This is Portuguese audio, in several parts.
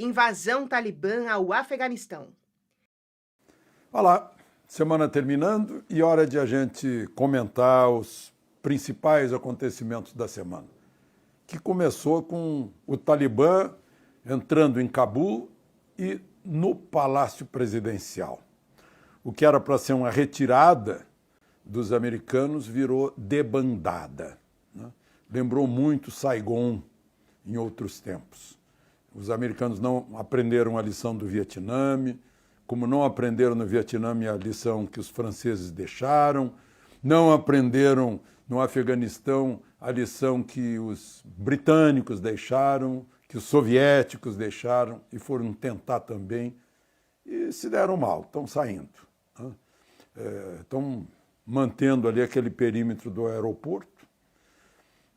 Invasão talibã ao Afeganistão. Olá, semana terminando e hora de a gente comentar os principais acontecimentos da semana, que começou com o Talibã entrando em Cabul e no Palácio Presidencial. O que era para ser uma retirada dos americanos virou debandada, né? Lembrou muito Saigon em outros tempos. Os americanos não aprenderam a lição do Vietnã, como não aprenderam no Vietnã a lição que os franceses deixaram, não aprenderam no Afeganistão a lição que os britânicos deixaram, que os soviéticos deixaram e foram tentar também e se deram mal, estão saindo, né? Estão mantendo ali aquele perímetro do aeroporto,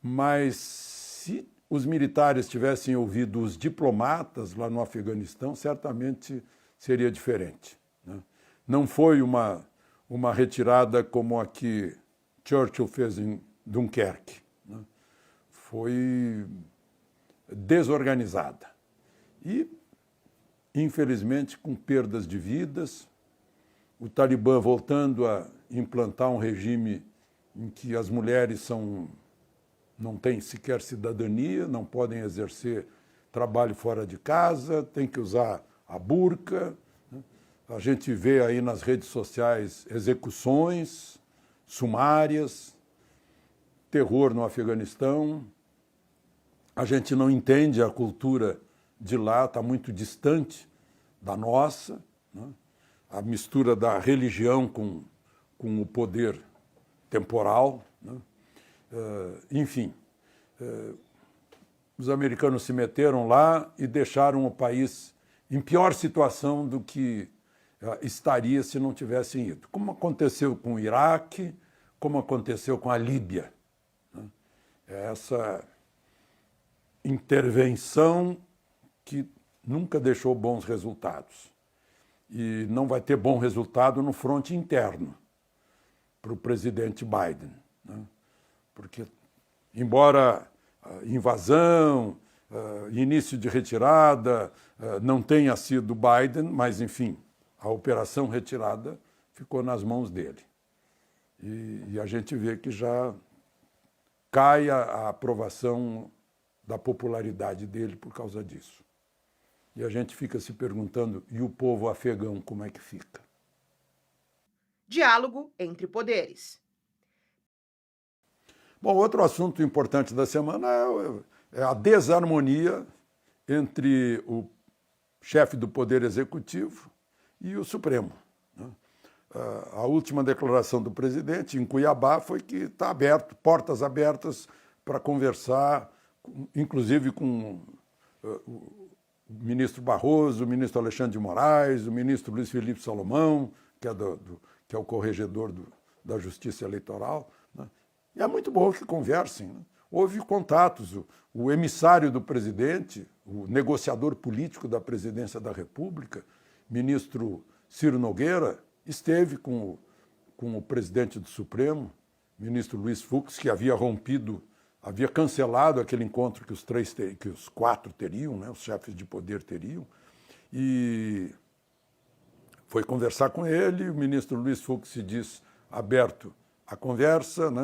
mas se os militares tivessem ouvido os diplomatas lá no Afeganistão, certamente seria diferente, né? Não foi uma retirada como a que Churchill fez em Dunkerque, né? Foi desorganizada e, infelizmente, com perdas de vidas, o Talibã voltando a implantar um regime em que as mulheres não têm sequer cidadania, não podem exercer trabalho fora de casa, têm que usar a burca, né? A gente vê aí nas redes sociais execuções sumárias, terror no Afeganistão. A gente não entende a cultura de lá, está muito distante da nossa, né? A mistura da religião com o poder temporal, né? Enfim, os americanos se meteram lá e deixaram o país em pior situação do que estaria se não tivessem ido. Como aconteceu com o Iraque, como aconteceu com a Líbia, né? Essa intervenção que nunca deixou bons resultados. E não vai ter bom resultado no fronte interno para o presidente Biden, né? Porque, embora invasão, início de retirada, não tenha sido Biden, mas, enfim, a operação retirada ficou nas mãos dele. E a gente vê que já cai a aprovação da popularidade dele por causa disso. E a gente fica se perguntando, e o povo afegão como é que fica? Diálogo entre poderes. Bom, outro assunto importante da semana é a desarmonia entre o chefe do Poder Executivo e o Supremo, né? A última declaração do presidente em Cuiabá foi que está aberto, portas abertas para conversar, inclusive com o ministro Barroso, o ministro Alexandre de Moraes, o ministro Luiz Felipe Salomão, que é o corregedor da Justiça Eleitoral, né? E é muito bom que conversem, né? Houve contatos, o emissário do presidente, o negociador político da presidência da República, ministro Ciro Nogueira, esteve com o presidente do Supremo, ministro Luiz Fux, que havia cancelado aquele encontro que os quatro teriam, né, os chefes de poder teriam, e foi conversar com ele. O ministro Luiz Fux se diz aberto à conversa, né?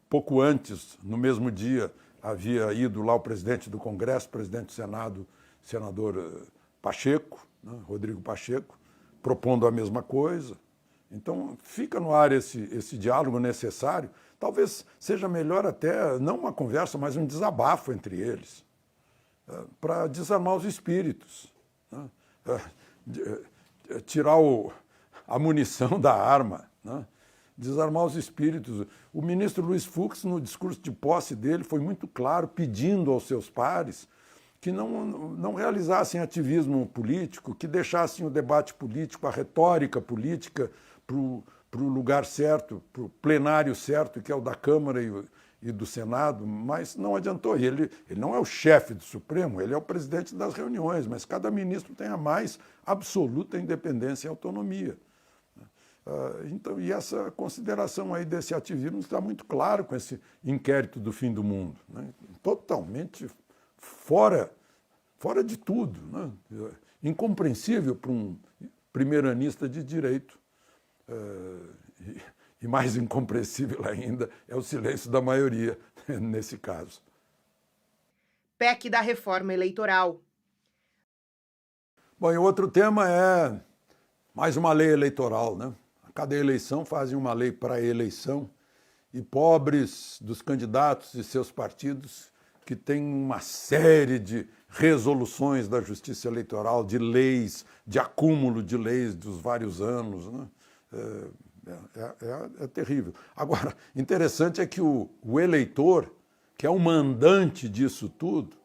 Pouco antes, no mesmo dia, havia ido lá o presidente do Congresso, presidente do Senado, senador Pacheco, né, Rodrigo Pacheco, propondo a mesma coisa. Então, fica no ar esse diálogo necessário. Talvez seja melhor até, não uma conversa, mas um desabafo entre eles, para desarmar os espíritos, né? Tirar a munição da arma, né? Desarmar os espíritos. O ministro Luiz Fux, no discurso de posse dele, foi muito claro, pedindo aos seus pares que não realizassem ativismo político, que deixassem o debate político, a retórica política para o lugar certo, para o plenário certo, que é o da Câmara e do Senado, mas não adiantou. Ele não é o chefe do Supremo, ele é o presidente das reuniões, mas cada ministro tem a mais absoluta independência e autonomia. Então, e essa consideração aí desse ativismo está muito claro com esse inquérito do fim do mundo, né? Totalmente fora fora de tudo, né? Incompreensível para um primeiranista de direito. E mais incompreensível ainda é o silêncio da maioria nesse caso. PEC da reforma eleitoral. Bom, e outro tema é mais uma lei eleitoral, né? A cada eleição fazem uma lei para a eleição e pobres dos candidatos e seus partidos que têm uma série de resoluções da Justiça Eleitoral, de leis, de acúmulo de leis dos vários anos, né? É terrível. Agora, interessante é que o eleitor, que é o mandante disso tudo,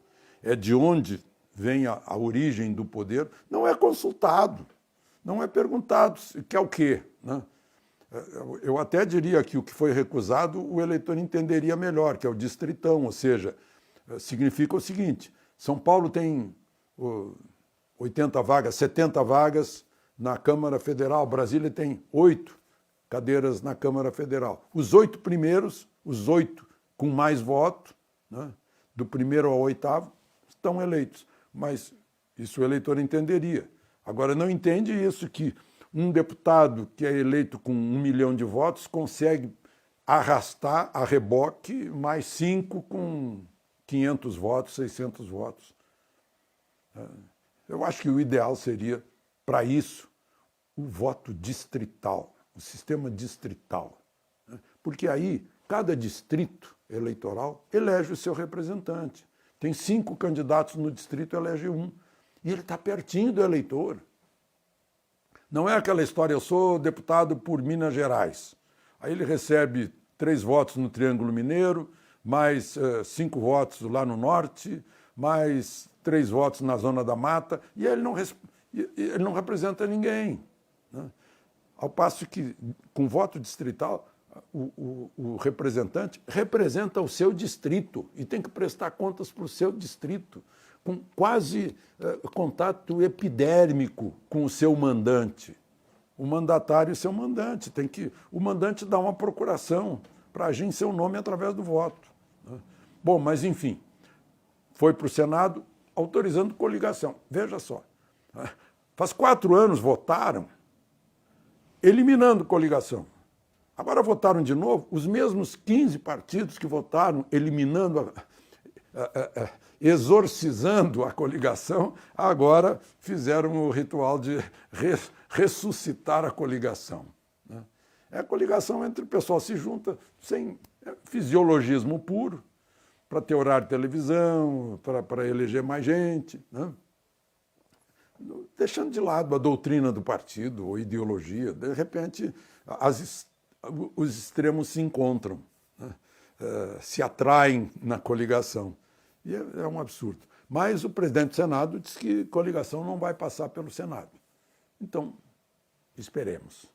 é de onde vem a origem do poder, não é consultado, não é perguntado, quer o quê, né? Eu até diria que o que foi recusado o eleitor entenderia melhor, que é o distritão, ou seja, significa o seguinte: São Paulo tem 80 vagas, 70 vagas na Câmara Federal, Brasília tem 8 cadeiras na Câmara Federal. Os 8 primeiros, os 8 com mais voto, né, do primeiro ao oitavo, estão eleitos. Mas isso o eleitor entenderia. Agora, não entende isso que um deputado que é eleito com 1 milhão de votos consegue arrastar a reboque mais 5 com 500 votos, 600 votos. Eu acho que o ideal seria, para isso, o voto distrital, o sistema distrital. Porque aí, cada distrito eleitoral elege o seu representante. Tem 5 candidatos no distrito, elege um. E ele está pertinho do eleitor. Não é aquela história, eu sou deputado por Minas Gerais. Aí ele recebe 3 votos no Triângulo Mineiro, mais 5 votos lá no Norte, mais 3 votos na Zona da Mata, e ele não representa ninguém, né? Ao passo que, com voto distrital, o representante representa o seu distrito e tem que prestar contas para o seu distrito, com quase contato epidérmico com o seu mandante. O mandatário e seu mandante. O mandante dá uma procuração para agir em seu nome através do voto, né? Bom, mas enfim, foi para o Senado autorizando coligação. Veja só, faz 4 anos votaram eliminando coligação. Agora votaram de novo os mesmos 15 partidos que votaram eliminando, exorcizando a coligação, agora fizeram o ritual de ressuscitar a coligação, né? É a coligação entre o pessoal se junta sem fisiologismo puro, para ter horário de televisão, para eleger mais gente, né? Deixando de lado a doutrina do partido ou ideologia. De repente, os extremos se encontram, né? Se atraem na coligação. E é um absurdo. Mas o presidente do Senado disse que coligação não vai passar pelo Senado. Então, esperemos.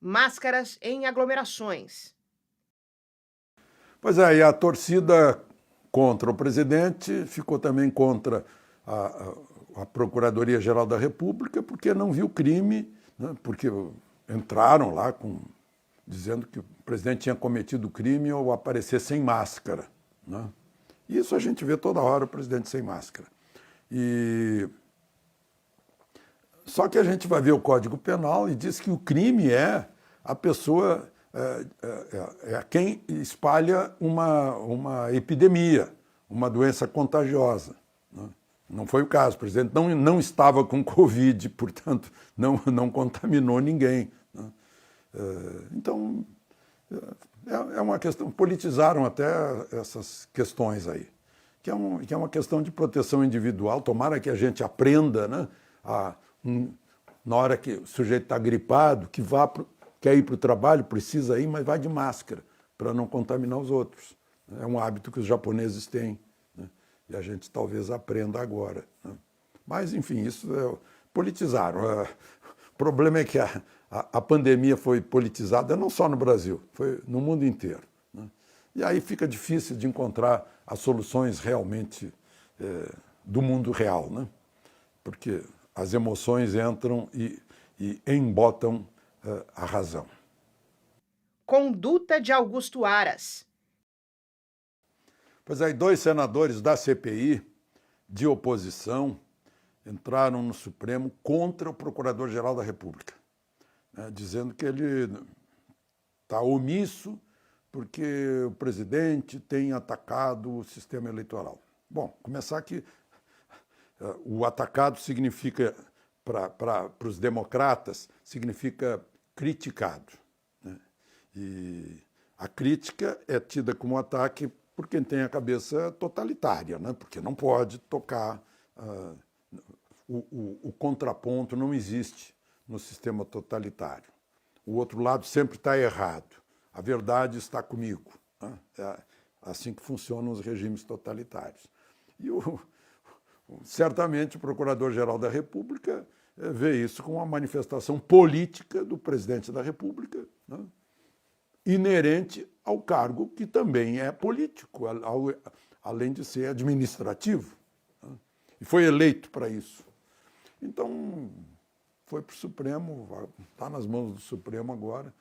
Máscaras em aglomerações. Pois é, e a torcida contra o presidente ficou também contra a Procuradoria-Geral da República, porque não viu crime, né? Porque entraram lá dizendo que o presidente tinha cometido crime ao aparecer sem máscara, né? Isso a gente vê toda hora, o presidente sem máscara. Só que a gente vai ver o Código Penal e diz que o crime é a pessoa, quem espalha uma epidemia, uma doença contagiosa, né? Não foi o caso, o presidente não estava com Covid, portanto, não contaminou ninguém, né? Então, é uma questão, politizaram até essas questões aí, que é uma questão de proteção individual. Tomara que a gente aprenda, né, na hora que o sujeito está gripado, quer ir para o trabalho, precisa ir, mas vai de máscara, para não contaminar os outros. É um hábito que os japoneses têm, né, e a gente talvez aprenda agora, né? Mas, enfim, politizaram. O problema é que a pandemia foi politizada não só no Brasil, foi no mundo inteiro, né? E aí fica difícil de encontrar as soluções realmente do mundo real, né? Porque as emoções entram e embotam a razão. Conduta de Augusto Aras. Pois aí, 2 senadores da CPI de oposição entraram no Supremo contra o Procurador-Geral da República, né, dizendo que ele está omisso porque o presidente tem atacado o sistema eleitoral. Bom, começar que o atacado significa, para os democratas, significa criticado, né? E a crítica é tida como ataque por quem tem a cabeça totalitária, né? Porque não pode tocar, o contraponto não existe no sistema totalitário. O outro lado sempre está errado. A verdade está comigo, né? É assim que funcionam os regimes totalitários. E certamente o Procurador-Geral da República vê isso como uma manifestação política do presidente da República, né, inerente ao cargo que também é político, além de ser administrativo, né, e foi eleito para isso. Então, foi para o Supremo, está nas mãos do Supremo agora.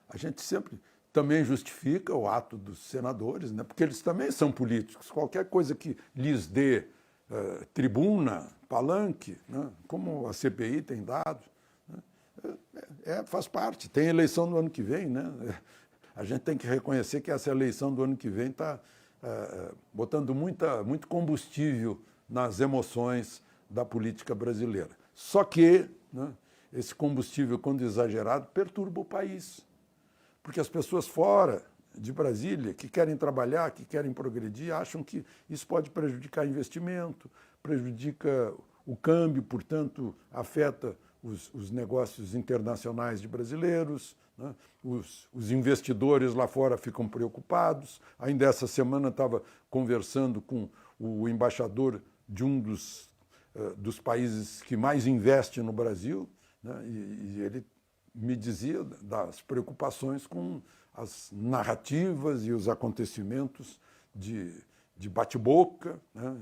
A gente sempre também justifica o ato dos senadores, né, porque eles também são políticos. Qualquer coisa que lhes dê tribuna, palanque, né, como a CPI tem dado, né, faz parte. Tem eleição no ano que vem, né? A gente tem que reconhecer que essa eleição do ano que vem está botando muito combustível nas emoções da política brasileira. Só que, né, esse combustível, quando exagerado, perturba o país. Porque as pessoas fora de Brasília, que querem trabalhar, que querem progredir, acham que isso pode prejudicar investimento, prejudica o câmbio, portanto, afeta os negócios internacionais de brasileiros, né? Os investidores lá fora ficam preocupados. Ainda essa semana estava conversando com o embaixador de um dos países que mais investe no Brasil, né? E ele me dizia das preocupações com as narrativas e os acontecimentos de bate-boca, né?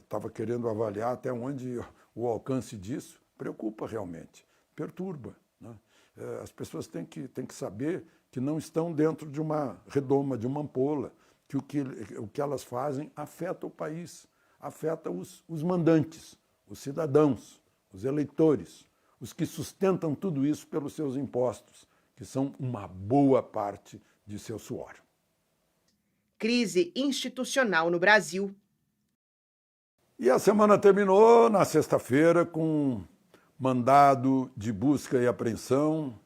Estava querendo avaliar até onde o alcance disso. Preocupa realmente, perturba, né? As pessoas têm que saber que não estão dentro de uma redoma, de uma ampola, que o que elas fazem afeta o país, afeta os mandantes, os cidadãos, os eleitores, os que sustentam tudo isso pelos seus impostos, que são uma boa parte de seu suor. Crise institucional no Brasil. E a semana terminou na sexta-feira com mandado de busca e apreensão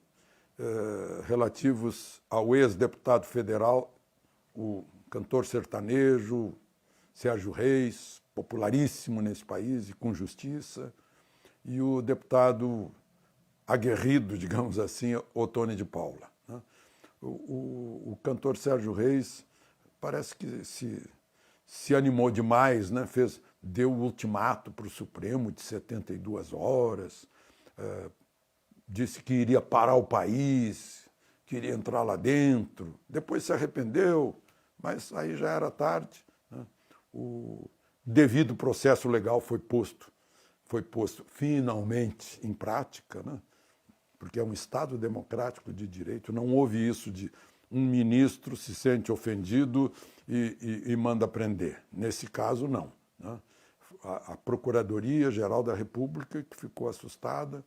relativos ao ex-deputado federal, o cantor sertanejo Sérgio Reis, popularíssimo nesse país e com justiça, e o deputado aguerrido, digamos assim, Ottoni de Paula, né? O cantor Sérgio Reis parece que se animou demais, né? Deu o ultimato para o Supremo de 72 horas, disse que iria parar o país, que iria entrar lá dentro, depois se arrependeu, mas aí já era tarde, né? O devido processo legal foi posto finalmente em prática, né? Porque é um Estado democrático de direito, não houve isso de um ministro se sente ofendido e manda prender. Nesse caso, não, né? A Procuradoria-Geral da República, que ficou assustada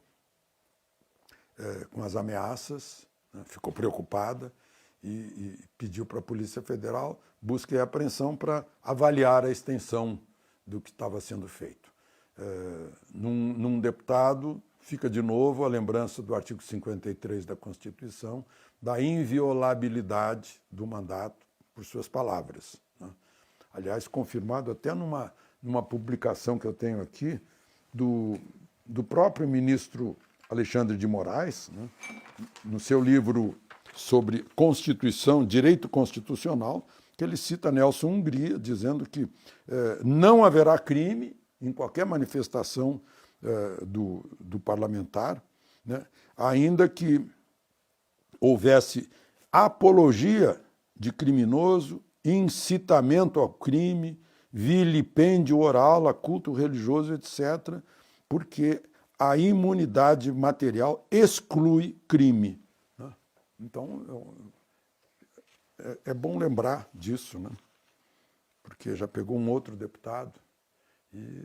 com as ameaças, né? Ficou preocupada e pediu para a Polícia Federal busca e apreensão para avaliar a extensão do que estava sendo feito. Num deputado, fica de novo a lembrança do artigo 53 da Constituição, da inviolabilidade do mandato por suas palavras, né? Aliás, confirmado até numa publicação que eu tenho aqui do próprio ministro Alexandre de Moraes, né? No seu livro sobre Constituição, Direito Constitucional, que ele cita Nelson Hungria, dizendo que não haverá crime em qualquer manifestação do parlamentar, né? Ainda que houvesse apologia de criminoso, incitamento ao crime, vilipêndio oral a culto religioso, etc., porque a imunidade material exclui crime, né? Então, é bom lembrar disso, né? porque já pegou um outro deputado. E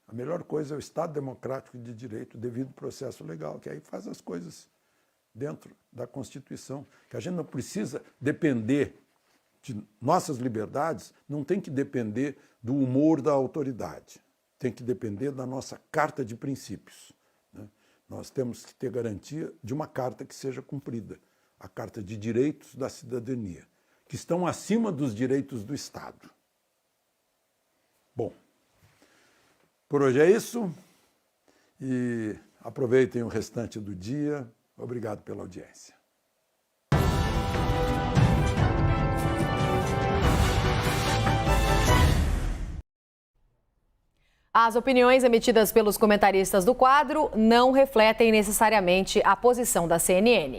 a melhor coisa é o Estado democrático de direito, devido ao processo legal, que aí faz as coisas dentro da Constituição. Que a gente não precisa depender de nossas liberdades, não tem que depender do humor da autoridade, tem que depender da nossa carta de princípios. Nós temos que ter garantia de uma carta que seja cumprida, a Carta de Direitos da Cidadania, que estão acima dos direitos do Estado. Bom, por hoje é isso e aproveitem o restante do dia. Obrigado pela audiência. As opiniões emitidas pelos comentaristas do quadro não refletem necessariamente a posição da CNN.